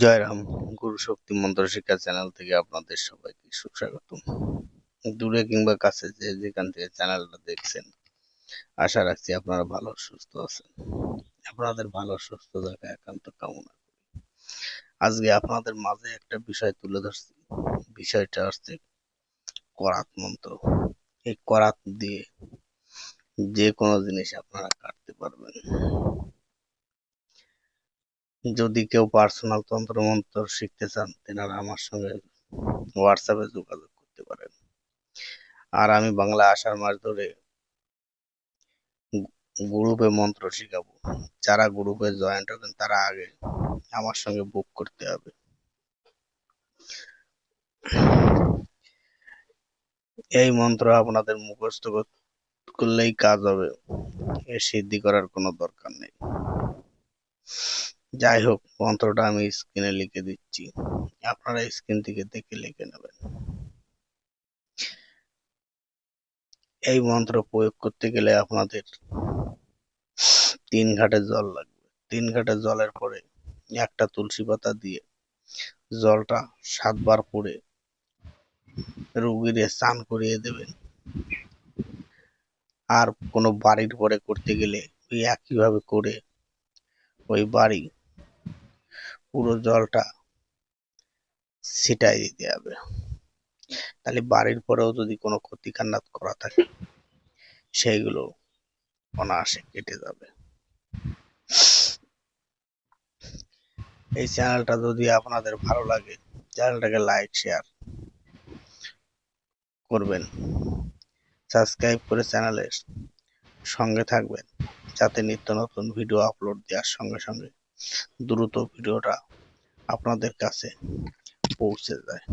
জয়রাম। গুরু শক্তি মন্ত্র শিক্ষা চ্যানেল থেকে আপনাদের সবাইকে সুস্বাগতম। দূরে কিংবা কাছে যেখান থেকে চ্যানেলটা দেখছেন, আশা রাখছি আপনারা ভালো সুস্থ আছেন। আপনাদের ভালো সুস্থ থাকা একান্ত কামনা করি। আজকে আপনাদের মাঝে একটা বিষয় তুলে ধরছি। বিষয়টা হচ্ছে করাত মন্ত্র। এই করাত দিয়ে যে কোনো জিনিস আপনারা কাটতে পারবেন। যদি কেউ পার্সোনাল তন্ত্র মন্ত্র শিখতে চান, তেনারা আমার সঙ্গে হোয়াটসঅ্যাপে যোগাযোগ করতে পারেন। আর আমি বাংলা আষাঢ় মাস ধরে গ্রুপে মন্ত্র শিখাবো। যারা গ্রুপে জয়েন্ট হবেন তারা আগে আমার সঙ্গে বুক করতে হবে। এই মন্ত্র আপনাদের মুখস্থ করলেই কাজ হবে, এর সিদ্ধি করার কোনো দরকার নেই। যাই হোক, মন্ত্রটা আমি স্ক্রিনে লিখে দিচ্ছি, আপনারা স্ক্রিন থেকে দেখে লিখে নেবেন। এই মন্ত্র প্রয়োগ করতে গেলে আপনাদের 3 ঘাটে জল লাগবে। 3 ঘাটে জলের পরে একটা তুলসী পাতা দিয়ে জলটা 7 বার পরে রুগীরে স্নান করিয়ে দেবেন। আর কোনো বাড়ির পরে করতে গেলে ওই একইভাবে করে ওই বাড়ি পুরো জলটা ছিটাই দিতে হবে। তাহলে বাড়ির পরেও যদি কোনো ক্ষতি খান্নাত করা থাকে সেইগুলো অনায়াসে কেটে যাবে। এই চ্যানেলটা যদি আপনাদের ভালো লাগে, চ্যানেলটাকে লাইক শেয়ার করবেন, সাবস্ক্রাইব করে চ্যানেলের সঙ্গে থাকবেন, যাতে নিত্য নতুন ভিডিও আপলোড দেওয়ার সঙ্গে সঙ্গে দ্রুত ভিডিওটা আপনাদের কাছে পৌঁছে যায়।